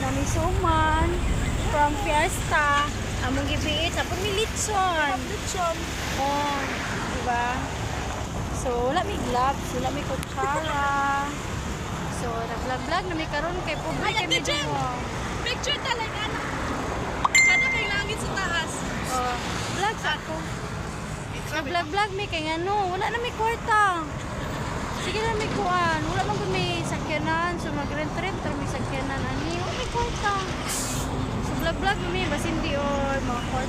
Nami suman from Fiesta. Among gibiit sa pumilitson. Lechon. Oh, diba? So, wala may gloves, wala may kutsara. So, nag-vlog-vlog na may karon kay public Ay, kay Ate medyo Jen! mo. Picture talaga na. Sana kay langit sa taas. Oh, vlog sa ako. Nag-vlog-vlog may kay ano, wala na may kwarta. Sige na may kuan, wala man gud may sakyanan, so mag-rent-rent or may sakyanan ani, wala may kwarta. So vlog-vlog may basin di or mga kwarta